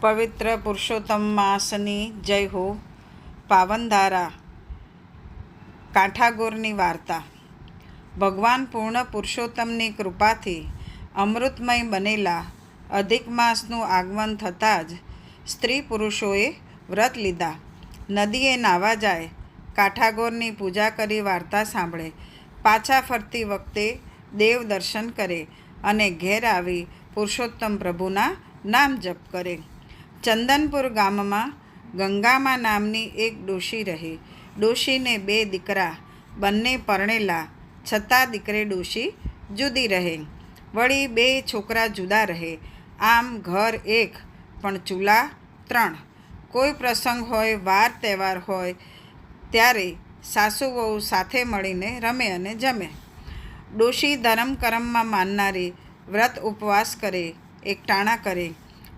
પવિત્ર પુરુષોત્તમ માસની જય હો. પાવનધારા કાંઠાગોરની વાર્તા. ભગવાન પૂર્ણ પુરુષોત્તમની કૃપાથી અમૃતમય બનેલા અધિક માસનું આગમન થતાં જ સ્ત્રી પુરુષોએ વ્રત લીધા. નદીએ નાહવા જાય, કાંઠાગોરની પૂજા કરી વાર્તા સાંભળે, પાછા ફરતી વખતે દેવ દર્શન કરે અને ઘેર આવી પુરુષોત્તમ પ્રભુના નામ જપ કરે. ચંદનપુર ગામમાં ગંગામા નામની એક ડોશી રહે. ડોશીને 2 દીકરા, બંને પરણેલા, છતાં દીકરે ડોશી જુદી રહે. વળી 2 છોકરા જુદા રહે. આમ ઘર એક પણ ચૂલા 3. કોઈ પ્રસંગ હોય, વાર તહેવાર હોય ત્યારે સાસુ વહુ સાથે મળીને રમે અને જમે. ડોશી ધર્મ કર્મમાં માનનારી, વ્રત ઉપવાસ કરે, એકટાણા કરે,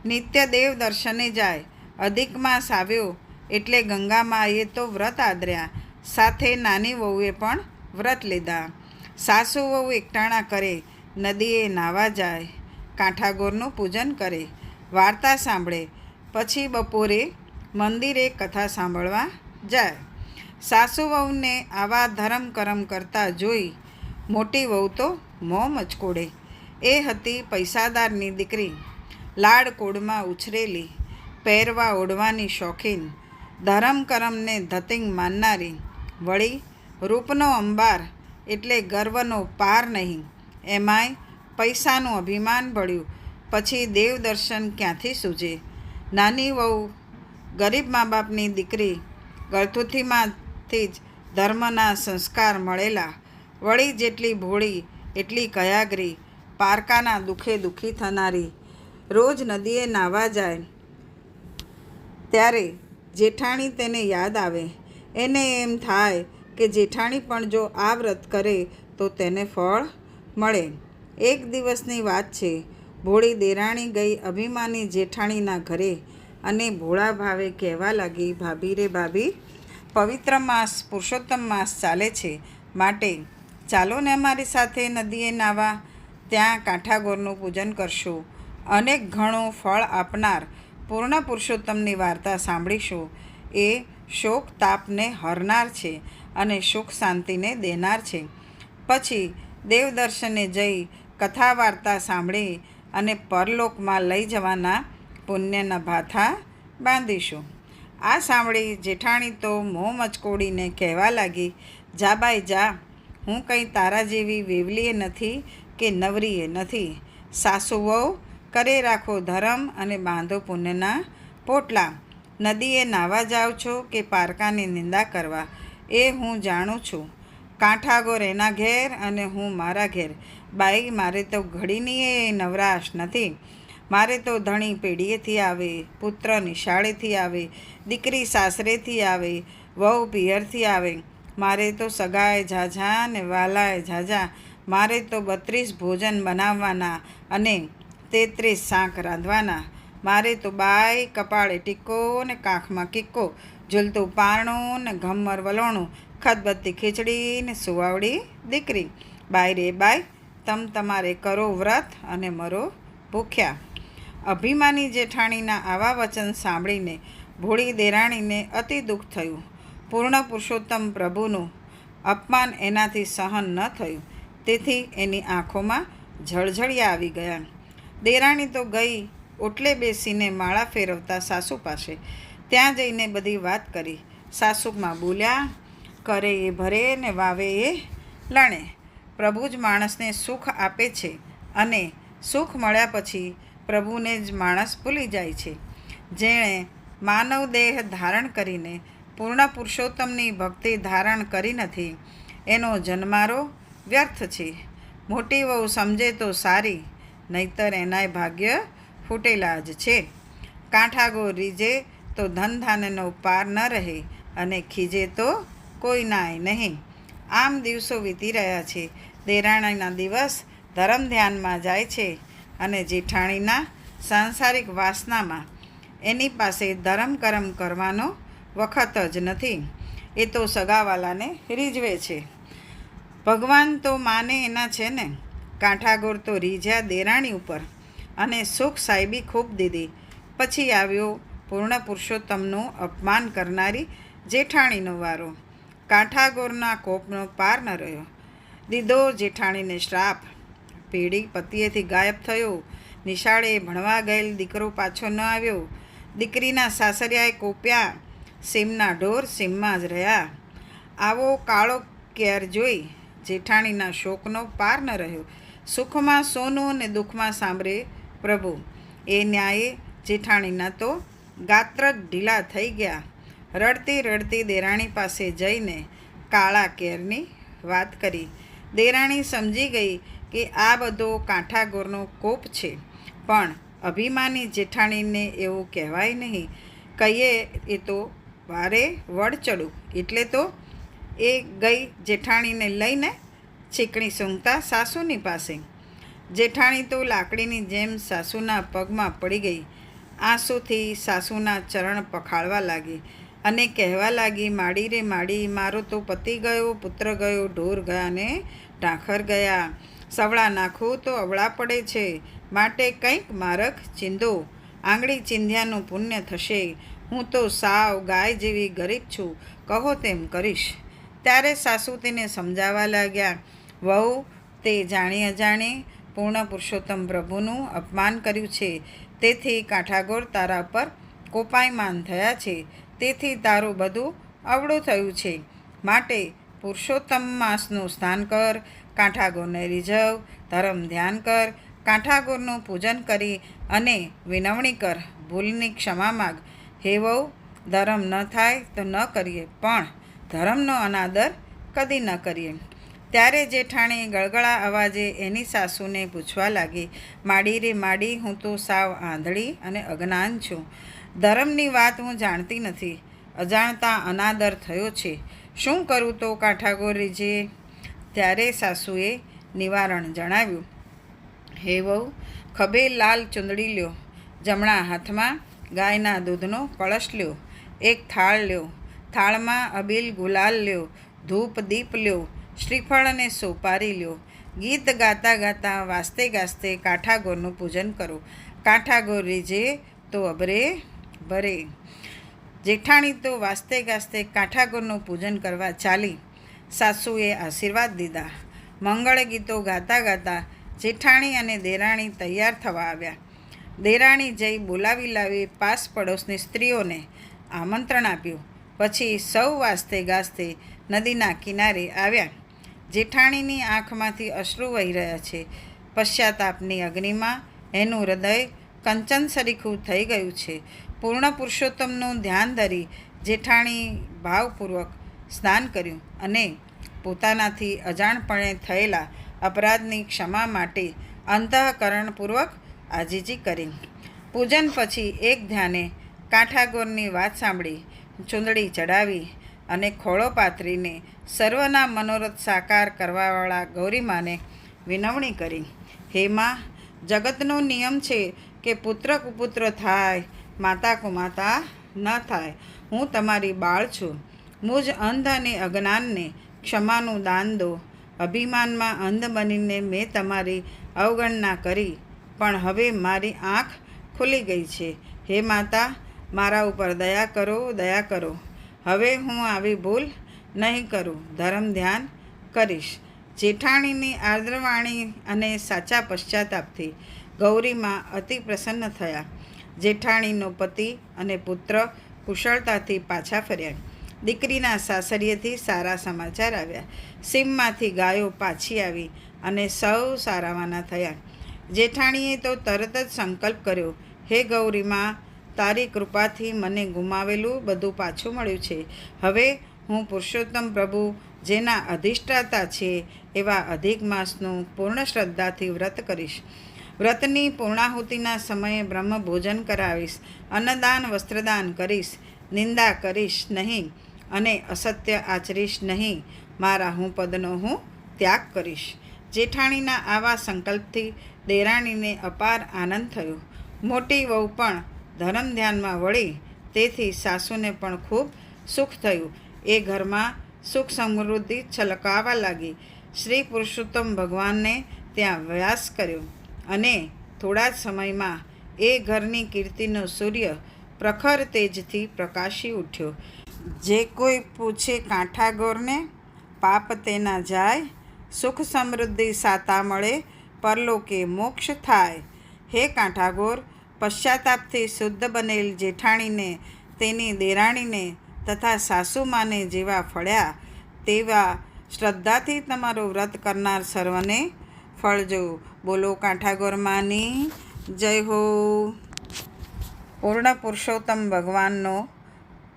નિત્ય દેવ દર્શને જાય. અધિક માસ આવ્યો એટલે ગંગામાએ તો વ્રત આદર્યા, સાથે નાની વહુએ પણ વ્રત લીધા. સાસુ વહુ એકટાણા કરે, નદીએ નાહવા જાય, કાંઠાગોરનું પૂજન કરે, વાર્તા સાંભળે, પછી બપોરે મંદિરે કથા સાંભળવા જાય. સાસુ વહુને આવા ધર્મ કરમ કરતા જોઈ મોટી વહુ તો મોં મચકોડે. એ હતી પૈસાદારની દીકરી, લાડકોડમાં ઉછરેલી, પહેરવા ઓઢવાની શોખીન, ધર્મ કરમને ધતિંગ માનનારી. વળી રૂપનો અંબાર એટલે ગર્વનો પાર નહીં, એમાંય પૈસાનું અભિમાન ભળ્યું, પછી દેવ દર્શન ક્યાંથી સૂજે. નાની વહુ ગરીબ મા બાપની દીકરી, ગળથુથીમાંથી જ ધર્મના સંસ્કાર મળેલા. વળી જેટલી ભોળી એટલી કયાગરી, પારકાના દુઃખે દુઃખી થનારી. રોજ નદીએ નાહવા જાય ત્યારે જેઠાણી તેને યાદ આવે. એને એમ થાય કે જેઠાણી પણ જો આ વ્રત કરે તો તેને ફળ મળે. એક દિવસની વાત છે. ભોળી દેરાણી ગઈ અભિમાની જેઠાણીના ઘરે અને ભોળા ભાવે કહેવા લાગી, ભાભી રે ભાભી, પવિત્ર માસ પુરુષોત્તમ માસ ચાલે છે, માટે ચાલો ને અમારી સાથે નદીએ નાહવા. ત્યાં કાંઠાગોરનું પૂજન કરશું, અનેક ઘણું ફળ આપનાર પૂર્ણ પુરુષોત્તમની વાર્તા સાંભળીશું. એ શોક તાપને હરનાર છે અને સુખ શાંતિને દેનાર છે. પછી દેવદર્શને જઈ કથા વાર્તા સાંભળી અને પરલોકમાં લઈ જવાના પુણ્યના ભાથા બાંધીશું. આ સાંભળી જેઠાણી તો મોં મચકોડીને કહેવા લાગી, જા બાઈ જા, હું કંઈ તારા જેવી વેવલીએ નથી કે નવરીએ નથી. સાસુ વહુ કરે રાખો ધર્મ અને બાંધો પુણ્યના પોટલા. નદીએ નાહવા જાઓ છો કે પારકાની નિંદા કરવા, એ હું જાણું છું. કાંઠાગોર એના ઘેર અને હું મારા ઘેર. બાઈ, મારે તો ઘડીની નવરાશ નથી. મારે તો ધણી પેઢીએથી આવે, પુત્ર નિશાળેથી આવે, દીકરી સાસરેથી આવે, વહુ પિયરથી આવે. મારે તો સગાએ ઝાઝા ને વાલાએ ઝાઝા. મારે તો 32 ભોજન બનાવવાના અને 33 શાક રાંધવાના. મારે તો બાઈ કપાળે ટીકો ને કાંખમાં કિક્કો, ઝૂલતું પારણું ને ઘમ્મર વલોણું, ખદબત્તી ખીચડી ને સુવાવડી દીકરી. બાઈ રે બાઈ, તમારે કરો વ્રત અને મરો ભૂખ્યા. અભિમાની જેઠાણીના આવા વચન સાંભળીને ભોળી દેરાણીને અતિ દુઃખ થયું. પૂર્ણ પુરુષોત્તમ પ્રભુનું અપમાન એનાથી સહન ન થયું. તેથી એની આંખોમાં જળજળિયા આવી ગયા. દેરાણી તો ગઈ ઓટલે બેસીને માળા ફેરવતા સાસુ પાસે. ત્યાં જઈને બધી વાત કરી. સાસુમાં બોલ્યા, કરે એ ભરે ને વાવે એ લણે. પ્રભુ જ માણસને સુખ આપે છે અને સુખ મળ્યા પછી પ્રભુને જ માણસ ભૂલી જાય છે. જેણે માનવ દેહ ધારણ કરીને પૂર્ણ પુરુષોત્તમની ભક્તિ ધારણ કરી નથી, એનો જન્મારો વ્યર્થ છે. મોટી વહુ સમજે તો સારી, નહીતર એનાય ભાગ્ય ફૂટેલા જ છે. કાંઠાગોર રીજે તો ધન ધાન્યનો પાર ન રહે અને ખીજે તો કોઈ નાય નહીં. આમ દિવસો વીતી રહ્યા છે. દેરાણીના દિવસ ધર્મ ધ્યાનમાં જાય છે અને જેઠાણીના સાંસારિક વાસનામાં. એની પાસે ધર્મ કર્મ કરવાનો વખત જ નથી. એ તો સગાવાલાને રીઝવે છે. ભગવાન તો માને એના છે ને. કાંઠાગોર તો રીઝ્યા દેરાણી ઉપર અને સુખ સાહેબી ખૂબ દીધી. પછી આવ્યો પૂર્ણ પુરુષોત્તમનું અપમાન કરનારી જેઠાણીનો વારો. કાંઠાગોરના કોપનો પાર ન રહ્યો. દીધો જેઠાણીને શ્રાપ. પેઢી પતિએથી ગાયબ થયો. નિશાળે ભણવા ગયેલ દીકરો પાછો ન આવ્યો. દીકરીના સાસરિયાએ કોપ્યા. સીમના ઢોર સીમમાં જ રહ્યા. આવો કાળો કેર જોઈ જેઠાણીના શોકનો પાર ન રહ્યો. સુખમાં સોનું ને દુઃખમાં સાંભળે પ્રભુ. એ ન્યાયે જેઠાણીના તો ગાત્ર ઢીલા થઈ ગયા. રડતી રડતી દેરાણી પાસે જઈને કાળા કેરની વાત કરી. દેરાણી સમજી ગઈ કે આ બધો કાંઠાગોરનો કોપ છે, પણ અભિમાની જેઠાણીને એવું કહેવાય નહીં. કહીએ એ તો વારે વડ ચડું. એટલે તો એ ગઈ જેઠાણીને લઈને છીકણી સૂંઘતા સાસુની પાસે. જેઠાણી તો લાકડીની જેમ સાસુના પગમાં પડી ગઈ. આંસુથી સાસુના ચરણ પખાળવા લાગી અને કહેવા લાગી, માડી રે માડી, મારો તો પતિ ગયો, પુત્ર ગયો, ઢોર ગયા ને ઢાંખર ગયા. સવળા નાખું તો અવળા પડે છે, માટે કંઈક મારક ચીંધો. આંગળી ચીંધ્યાનું પુણ્ય થશે. હું તો સાવ ગાય જેવી ગરીબ છું, કહો તેમ કરીશ. ત્યારે સાસુ તેને સમજાવવા લાગ્યા, વહુ, તે જાણી અજાણી પૂર્ણ પુરુષોત્તમ પ્રભુનું અપમાન કર્યું છે. તેથી કાંઠાગોર તારા પર કોપાયમાન થયા છે. તેથી તારું બધું અવળું થયું છે. માટે પુરુષોત્તમ માસનું સ્નાન કર, કાંઠાગોરને રીઝવ, ધર્મ ધ્યાન કર, કાંઠાગોરનું પૂજન કરી અને વિનવણી કર, ભૂલની ક્ષમા માગ. હે વહુ, ધર્મ ન થાય તો ન કરીએ, પણ ધર્મનો અનાદર કદી ન કરીએ. ત્યારે જેઠાણી ગળગળા અવાજે એની સાસુને પૂછવા લાગી, માડી રે માડી, હું તો સાવ આંધળી અને અજ્ઞાન છું. ધર્મની વાત હું જાણતી નથી. અજાણતા અનાદર થયો છે. શું કરું તો કાંઠાગોર રીઝે? ત્યારે સાસુએ નિવારણ જણાવ્યું, હે વહુ, ખભે લાલ ચૂંદડી લ્યો, જમણા હાથમાં ગાયના દૂધનો કળશ લ્યો, એક થાળ લ્યો, થાળમાં અબીલ ગુલાલ લ્યો, ધૂપ દીપ લ્યો, શ્રીફળ અને સોપારી લ્યો. ગીત ગાતા ગાતા વાસ્તે ગાસ્તે કાંઠાગોરનું પૂજન કરો. કાંઠાગોર રીઝે તો અબરે ભરે. જેઠાણી તો વાસ્તે ગાસ્તે કાંઠાગોરનું પૂજન કરવા ચાલી. સાસુએ આશીર્વાદ દીધા. મંગળ ગીતો ગાતા ગાતા જેઠાણી અને દેરાણી તૈયાર થવા આવ્યા. દેરાણી જઈ બોલાવી લાવી પાસ પડોશની સ્ત્રીઓને આમંત્રણ આપ્યું. પછી સૌ વાસ્તે ગાસ્તે નદીના કિનારે આવ્યા. જેઠાણીની આંખમાંથી અશ્રુ વહી રહ્યા છે. પશ્ચાતાપની અગ્નિમાં એનું હૃદય કંચન સરીખું થઈ ગયું છે. પૂર્ણ પુરુષોત્તમનું ધ્યાન ધરી જેઠાણી ભાવપૂર્વક સ્નાન કર્યું અને પોતાનાથી અજાણપણે થયેલા અપરાધની ક્ષમા માટે અંતઃકરણપૂર્વક આજીજી કરી. પૂજન પછી એક ધ્યાને કાંઠાગોરની વાત સાંભળી, ચૂંદડી ચડાવી અને ખોળો પાથરીને સર્વના મનોરથ સાકાર કરવાવાળા ગૌરીમાને વિનવણી કરી. હે માં, જગતનો નિયમ છે કે પુત્ર કુપુત્ર થાય, માતા કુમાતા ન થાય. હું તમારી બાળ છું. મુજ અંધ અને અજ્ઞાનને ક્ષમાનું દાન દો. અભિમાનમાં અંધ બનીને મેં તમારી અવગણના કરી, પણ હવે મારી આંખ ખુલી ગઈ છે. હે માતા, મારા ઉપર દયા કરો, દયા કરો. હવે હું આવી ભૂલ નહીં કરું. ધર્મ ધ્યાન કરીશ. જેઠાણીની આર્દ્રવાણી અને સાચા પશ્ચાતાપથી ગૌરીમાં અતિ પ્રસન્ન થયા. જેઠાણીનો પતિ અને પુત્ર કુશળતાથી પાછા ફર્યા. દીકરીના સાસરીએથી સારા સમાચાર આવ્યા. સીમમાંથી ગાયો પાછી આવી અને સૌ સારાવાના થયા. જેઠાણીએ તો તરત જ સંકલ્પ કર્યો, હે ગૌરીમાં, તારી કૃપાથી મને ગુમાવેલું બધું પાછું મળ્યું છે. હવે હું પુરુષોત્તમ પ્રભુ જેના અધિષ્ઠાતા છે એવા અધિક માસનું પૂર્ણ શ્રદ્ધાથી વ્રત કરીશ. વ્રતની પૂર્ણાહુતિના સમયે બ્રહ્મ ભોજન કરાવીશ, અન્નદાન વસ્ત્રદાન કરીશ, નિંદા કરીશ નહીં અને અસત્ય આચરીશ નહીં. મારા હું પદનો હું ત્યાગ કરીશ. જેઠાણીના આવા સંકલ્પથી દેરાણીને અપાર આનંદ થયો. મોટી વહુ પણ ધર્મ ધ્યાનમાં વળી, તેથી સાસુને પણ ખૂબ સુખ થયું. એ ઘરમાં સુખ સમૃદ્ધિ છલકાવા લાગી. શ્રી પુરુષોત્તમ ભગવાનને ત્યાં વ્યાસ કર્યો અને થોડા જ સમયમાં એ ઘરની કીર્તિનો સૂર્ય પ્રખર તેજથી પ્રકાશી ઉઠ્યો. જે કોઈ પૂછે કાંઠાગોરને, પાપ તેના જાય, સુખ સમૃદ્ધિ સાતા મળે, પરલોકે મોક્ષ થાય. હે કાંઠાગોર, પશ્ચાતાપથી શુદ્ધ બનેલ જેઠાણીને, તેની દેરાણીને તથા સાસુમાને જેવા ફળ્યા તેવા શ્રદ્ધાથી તમારું વ્રત કરનાર સર્વને ફળજો. બોલો કાંઠાગોર માની જય હો. પૂર્ણ પુરુષોત્તમ ભગવાનનો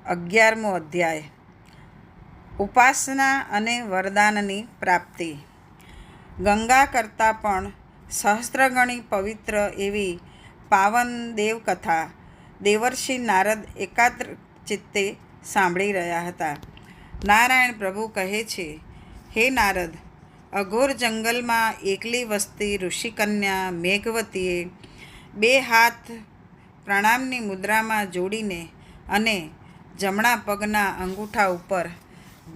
11મો અધ્યાય. ઉપાસના અને વરદાનની પ્રાપ્તિ. ગંગા કરતાં પણ સહસ્ત્રગણી પવિત્ર એવી પાવન દેવકથા દેવર્ષિ નારદ એકાગ્ર ચિત્તે સાંભળી રહ્યા હતા. નારાયણ પ્રભુ કહે છે, હે નારદ, અઘોર જંગલમાં એકલી વસતી ઋષિકન્યા મેઘવતીએ 2 હાથ પ્રણામની મુદ્રામાં જોડીને અને જમણા પગના અંગૂઠા ઉપર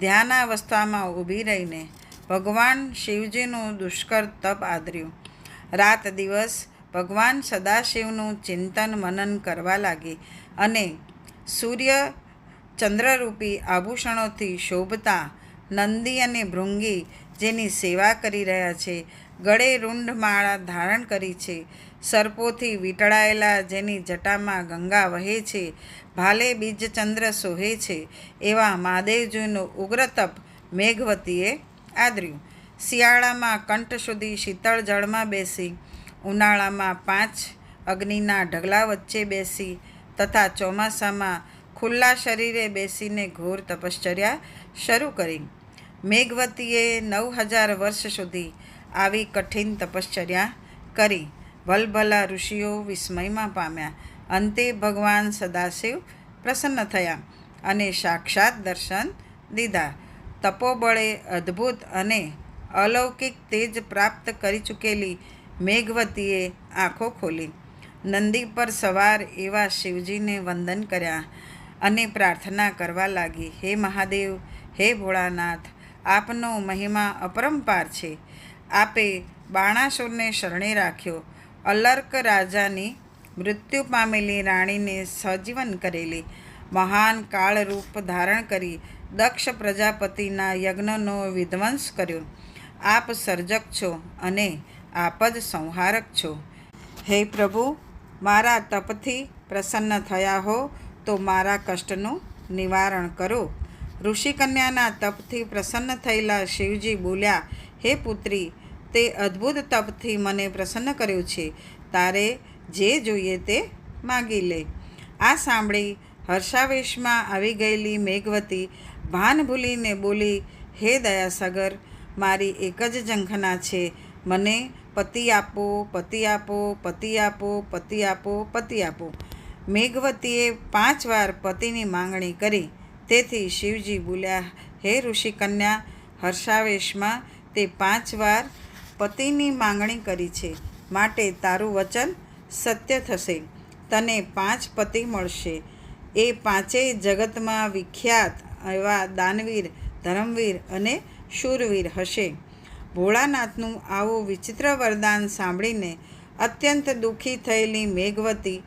ધ્યાનાવસ્થામાં ઊભી રહીને ભગવાન શિવજીનું દુષ્કર તપ આદર્યું. રાત દિવસ ભગવાન સદાશિવનું ચિંતન મનન કરવા લાગી અને સૂર્ય ચંદ્રરૂપી આભૂષણોથી શોભતા નંદી અને ભૃંગી જેની સેવા કરી રહ્યા છે, ગળે રૂંઢ માળા ધારણ કરી છે, સર્પોથી વીંટળાયેલા જેની જટામાં ગંગા વહે છે, ભાલે બીજચંદ્ર શોહે છે, એવા મહાદેવજીનું ઉગ્ર તપ મેઘવતીએ આદર્યું. શિયાળામાં કંઠ સુધી શીતળ જળમાં બેસી, ઉનાળામાં 5 અગ્નિના ઢગલા વચ્ચે બેસી તથા ચોમાસામાં ખુલ્લા શરીરે બેસીને ઘોર તપશ્ચર્યા શરૂ કરી. મેઘવતીએ 9000 વર્ષ સુધી આવી કઠિન તપશ્ચર્યા કરી. ભલભલા ઋષિઓ વિસ્મયમાં પામ્યા. અંતે ભગવાન સદાશિવ પ્રસન્ન થયા અને સાક્ષાત દર્શન દીધા. તપોબળે અદ્ભુત અને અલૌકિક તેજ પ્રાપ્ત કરી ચૂકેલી મેઘવતીએ આંખો ખોલી. નંદી પર સવાર એવા શિવજીને વંદન કર્યા અને પ્રાર્થના કરવા લાગી, હે મહાદેવ, હે ભોળાનાથ, આપનો મહિમા અપરંપાર છે. આપે બાણાસુરને શરણે રાખ્યો, અલર્ક રાજાની મૃત્યુ પામેલી રાણીને સજીવન કરેલી, મહાન કાળરૂપ ધારણ કરી દક્ષ પ્રજાપતિના યજ્ઞનો વિધ્વંસ કર્યો. આપ સર્જક છો અને આપ જ સંહારક છો. હે પ્રભુ, મારા તપથી પ્રસન્ન થયા હો તો મારા કષ્ટનું નિવારણ કરો. ઋષિકન્યાના તપથી પ્રસન્ન થયેલા શિવજી બોલ્યા, હે પુત્રી, તે અદ્ભુત તપથી મને પ્રસન્ન કર્યું છે. તારે જે જોઈએ તે માગી લે. આ સાંભળી હર્ષાવેશમાં આવી ગયેલી મેઘવતી ભાન ભૂલીને બોલી, હે દયાસાગર, મારી એક જ ઝંખના છે, મને પતિ આપો, પતિ આપો, પતિ આપો, પતિ આપો, પતિ આપો. મેઘવતીએ 5 વાર પતિની માંગણી કરી. તેથી શિવજી બોલ્યા, હે ઋષિકન્યા, હર્ષાવેશમાં તે 5 વાર પતિની માંગણી કરી છે, માટે તારું વચન સત્ય થશે. તને 5 પતિ મળશે. એ 5 જગતમાં વિખ્યાત એવા દાનવીર, ધર્મવીર અને શૂરવીર હશે. ભોળાનાથનું આવું વિચિત્ર વરદાન સાંભળીને અત્યંત દુઃખી થયેલી મેઘવતી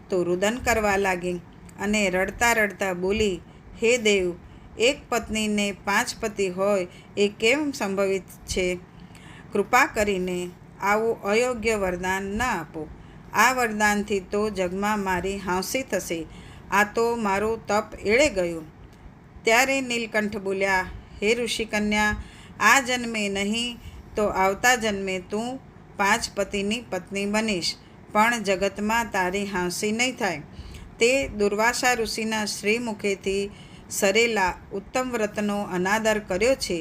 તો રુદન કરવા લાગી અને રડતા રડતા બોલી, હે દેવ, એક પત્નીને 5 પતિ હોય એ કેમ સંભવિત છે? કૃપા કરીને આવું અયોગ્ય વરદાન ન આપો. આ વરદાનથી તો જગમાં મારી હાંસી થશે. આ તો મારું તપ એળે ગયું. ત્યારે નીલકંઠ બોલ્યા, હે ઋષિકન્યા, આ જન્મે નહીં તો આવતા જન્મે તું 5 પતિની પત્ની બનીશ, પણ જગતમાં તારી હાંસી નહીં થાય. તે દુર્વાસા ઋષિના શ્રી મુખેથી સરેલા ઉત્તમ વ્રતનો અનાદર કર્યો છે.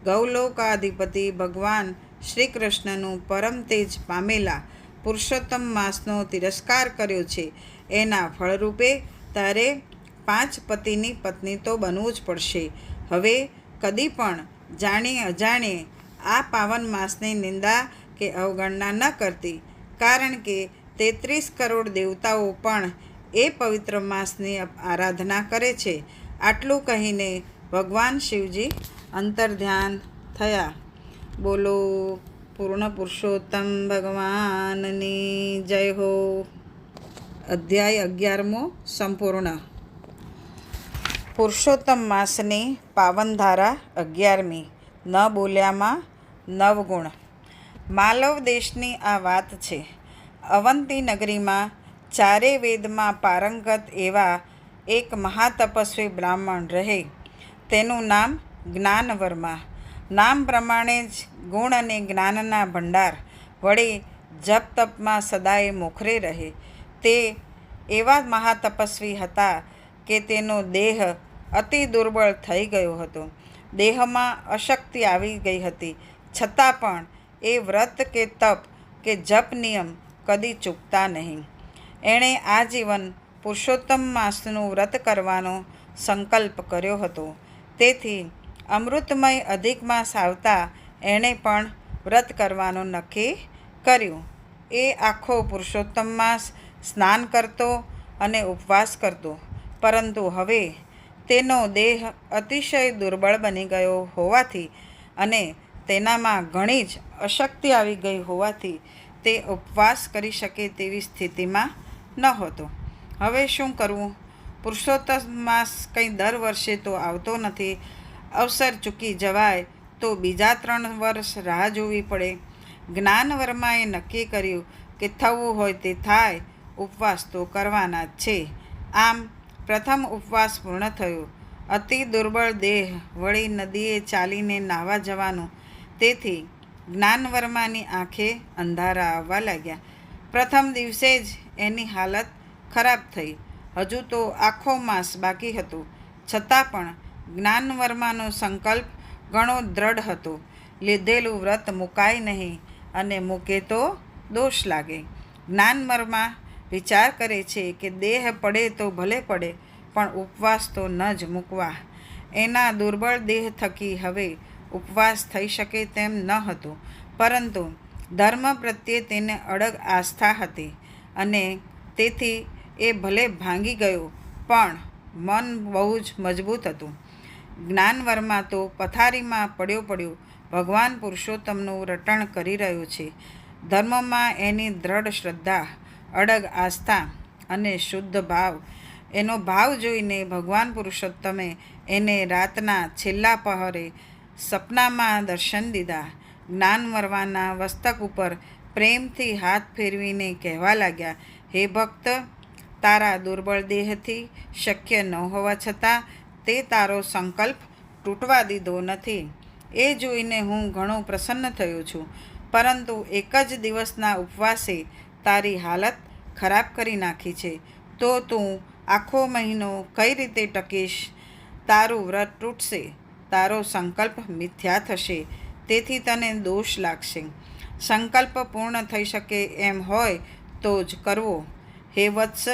ગૌલોકાધિપતિ ભગવાન શ્રી કૃષ્ણનું પરમ તેજ પામેલા પુરુષોત્તમ માસનો તિરસ્કાર કર્યો છે. એના ફળરૂપે તારે 5 પતિની પત્ની તો બનવું જ પડશે. હવે કદી પણ જાણી અજાણીએ આ પાવન માસની નિંદા કે અવગણના ન કરતી, કારણ કે 33 કરોડ દેવતાઓ પણ એ પવિત્ર માસની આરાધના કરે છે. આટલું કહીને ભગવાન શિવજી અંતર્ધ્યાન થયા. બોલો પૂર્ણ પુરુષોત્તમ ભગવાનની જય હો. અધ્યાય 11મો સંપૂર્ણ. પુરુષોત્તમ માસની પાવનધારા 11મી. ન બોલ્યામાં નવગુણ. માલવ દેશની આ વાત છે. અવંતી નગરીમાં ચારે વેદમાં પારંગત એવા એક મહાતપસ્વી બ્રાહ્મણ રહે. તેનું નામ જ્ઞાનવર્મા. નામ પ્રમાણે જ ગુણ અને જ્ઞાનના ભંડાર વળી જપ તપમાં સદાય મોખરે રહે. તે એવા મહાતપસ્વી હતા કે તેનો દેહ અતિ દુર્બળ થઈ ગયો હતો. દેહમાં અશક્તિ આવી ગઈ હતી. છતાં પણ એ વ્રત કે તપ કે જપ નિયમ કદી ચૂકતા નહીં. એણે આજીવન પુરુષોત્તમ માસનું વ્રત કરવાનો સંકલ્પ કર્યો હતો. તેથી અમૃતમય અધિક માસ આવતા એણે પણ વ્રત કરવાનું નક્કી કર્યું. એ આખો પુરુષોત્તમ માસ સ્નાન કરતો અને ઉપવાસ કરતો. પરંતુ હવે તેનો દેહ અતિશય દુર્બળ બની ગયો હોવાથી અને તેનામાં ઘણી જ અશક્તિ આવી ગઈ હોવાથી તે ઉપવાસ કરી શકે તેવી સ્થિતિમાં નહોતો. હવે શું કરવું? પુરુષોત્તમ માસ કંઈ દર વર્ષે તો આવતો નથી. અવસર ચૂકી જવાય તો બીજા 3 વર્ષ રાહ જોવી પડે. જ્ઞાનવર્માએ નક્કી કર્યું કે થવું હોય તે થાય, ઉપવાસ તો કરવાના જ છે. આમ પ્રથમ ઉપવાસ પૂર્ણ થયો. અતિ દુર્બળ દેહ વળી નદીએ ચાલીને નાહવા જવાનું. તેથી જ્ઞાનવર્માની આંખે અંધારા આવવા લાગ્યા. પ્રથમ દિવસે જ એની હાલત ખરાબ થઈ. હજુ તો આખો માસ બાકી હતો. છતાં પણ જ્ઞાનવર્માનો સંકલ્પ ઘણો દ્રઢ હતો. લીધેલું વ્રત મુકાય નહીં અને મૂકે તો દોષ લાગે. જ્ઞાનવર્મા વિચાર કરે છે કે દેહ પડે તો ભલે પડે, પણ ઉપવાસ તો ન જ મૂકવા. એના દુર્બળ દેહ થકી હવે ઉપવાસ થઈ શકે તેમ ન હતું. પરંતુ ધર્મ પ્રત્યે તેને અડગ આસ્થા હતી અને તેથી એ ભલે ભાંગી ગયો પણ મન બહુ જ મજબૂત હતું. જ્ઞાનવર્મા તો પથારીમાં પડ્યો ભગવાન પુરુષોત્તમનું રટણ કરી રહ્યો છે. ધર્મમાં એની દ્રઢ શ્રદ્ધા, અડગ આસ્થા અને શુદ્ધ ભાવ, એનો ભાવ જોઈને ભગવાન પુરુષોત્તમે એને રાતના છેલ્લા પહરે સપનામાં દર્શન દીધા. જ્ઞાનવર્માના મસ્તક ઉપર પ્રેમથી હાથ ફેરવીને કહેવા લાગ્યા, હે ભક્ત, તારા દુર્બળ દેહથી શક્ય ન હોવા છતાં તે તારો સંકલ્પ તૂટવા દીધો નથી. એ જોઈને હું ઘણો પ્રસન્ન થયો છું. પરંતુ એક જ દિવસના ઉપવાસે તારી હાલત ખરાબ કરી નાખી છે. તો તું આખો મહિનો કઈ રીતે ટકીશ? તારું વ્રત તૂટશે, તારો સંકલ્પ મિથ્યા થશે, તેથી તને દોષ લાગશે. સંકલ્પ પૂર્ણ થઈ શકે એમ હોય તો જ કરવો. હે વત્સ,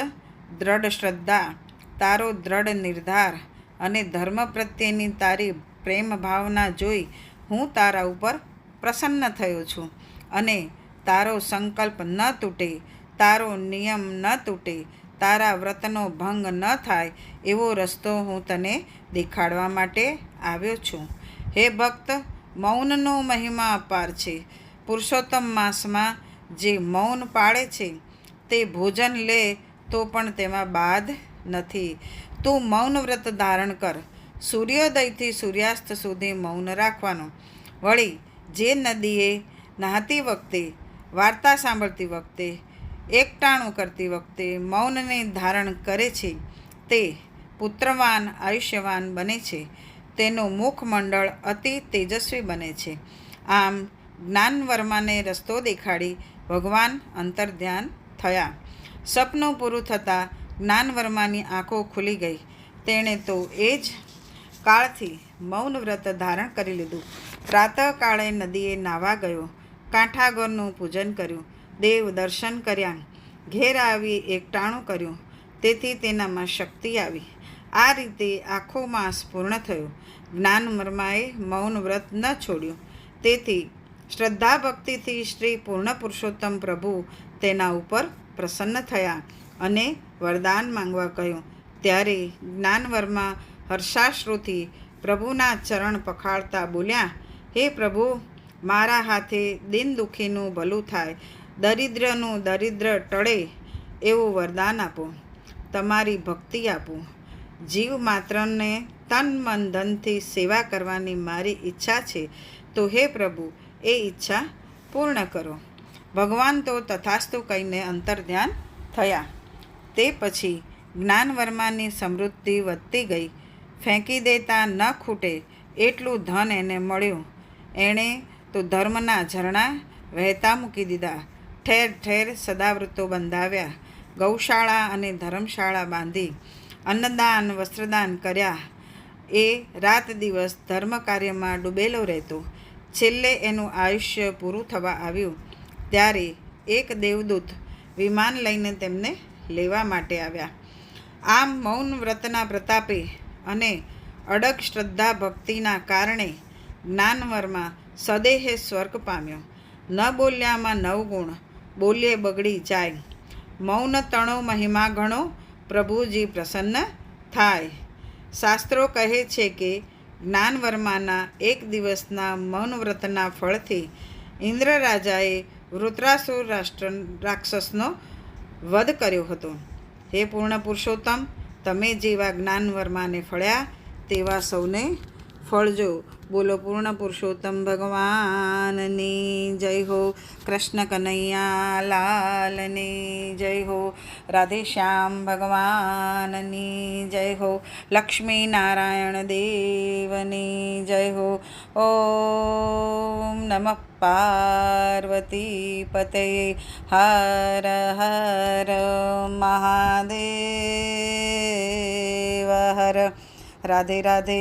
દ્રઢ શ્રદ્ધા, તારો દ્રઢ નિર્ધાર અને ધર્મ પ્રત્યેની તારી પ્રેમ ભાવના જોઈ હું તારા ઉપર પ્રસન્ન થયો છું અને તારો સંકલ્પ ન તૂટે, તારો નિયમ ન તૂટે, તારા વ્રતનો ભંગ ન થાય એવો રસ્તો હું તને દેખાડવા માટે આવ્યો છું. હે ભક્ત, મૌનનો મહિમા અપાર છે. પુરુષોત્તમ માસમાં જે મૌન પાળે છે તે ભોજન લે તો પણ તેમાં બાદ નથી. તું મૌન વ્રત ધારણ કર. સૂર્યોદયથી સૂર્યાસ્ત સુધી મૌન રાખવાનું. વળી જે નદીએ નહાતી વખતે, વાર્તા સાંભળતી વખતે, એકટાણું કરતી વખતે મૌનને ધારણ કરે છે તે પુત્રવાન, આયુષ્યવાન બને છે. તેનું મુખમંડળ અતિ તેજસ્વી બને છે. આમ જ્ઞાનવર્માને રસ્તો દેખાડી ભગવાન અંતર્ધ્યાન થયા. સપનું પૂરું થતાં જ્ઞાનવર્માની આંખો ખુલી ગઈ. તેણે તો એ જ કાળથી મૌન વ્રત ધારણ કરી લીધું. પ્રાતઃકાળે નદીએ નાહવા ગયો. કાંઠાગોરનું પૂજન કર્યું. દેવ દર્શન કર્યા. ઘેર આવી એકટાણું કર્યું. તેથી તેનામાં શક્તિ આવી. આ રીતે આખો માસ પૂર્ણ થયો. જ્ઞાનવર્માએ મૌન વ્રત ન છોડ્યું. તેથી શ્રદ્ધા ભક્તિથી શ્રી પૂર્ણ પુરુષોત્તમ પ્રભુ તેના ઉપર પ્રસન્ન થયા અને વરદાન માંગવા કહ્યું. ત્યારે જ્ઞાનવર્મા હર્ષાશ્રુથી પ્રભુના ચરણ પખાળતા બોલ્યા, હે પ્રભુ, મારા હાથે દિન દુઃખીનું ભલું થાય, દરિદ્રનું દરિદ્ર ટળે, એવું વરદાન આપો. તમારી ભક્તિ આપો. જીવ માત્રને તન મન ધનથી સેવા કરવાની મારી ઈચ્છા છે, તો હે પ્રભુ એ ઈચ્છા પૂર્ણ કરો. ભગવાન તો તથાસ્તુ કહીને અંતર્ધ્યાન થયા. તે પછી જ્ઞાનવર્માની સમૃદ્ધિ વધતી ગઈ. ફેંકી દેતા ન ખૂટે એટલું ધન એને મળ્યું. એણે તો ધર્મના ઝરણા વહેતા મૂકી દીધા. ઠેર ઠેર સદાવ્રતો બંધાવ્યા. ગૌશાળા અને ધર્મશાળા બાંધી અન્નદાન વસ્ત્રદાન કર્યા. એ રાત દિવસ ધર્મ કાર્યમાં ડૂબેલો રહેતો. છેલ્લે એનું આયુષ્ય પૂરું થવા આવ્યું ત્યારે એક દેવદૂત વિમાન લઈને તેમને લેવા માટે આવ્યા. આમ મૌન વ્રતના પ્રતાપે અને અડગ શ્રદ્ધા ભક્તિના કારણે જ્ઞાનવર્મા સદેહે સ્વર્ગ પામ્યો. ન બોલ્યામાં 9 ગુણ, બોલ્યે બગડી જાય. મૌન તણો મહિમા ઘણો, પ્રભુજી પ્રસન્ન થાય. શાસ્ત્રો કહે છે કે જ્ઞાનવર્માના એક દિવસના મૌન વ્રતના ફળથી ઇન્દ્ર રાજાએ વૃત્રાસુર રાક્ષસનો વધ કર્યો હતો. હે પૂર્ણ પુરુષોત્તમ, તમે જેવા જ્ઞાનવર્માને ફળ્યા તેવા સૌને ફળજો. બોલો પૂર્ણ પુરુષોત્તમ ભગવાનની જય હો. કૃષ્ણ કનૈયા લાલની જય હો. રાધેશ્યામ ભગવાનની જય હો. લક્ષ્મી નારાયણ દેવની જય હો. ઓમ નમઃ પાર્વતી પતય. હર હર મહાદેવ હર. રાધે રાધે.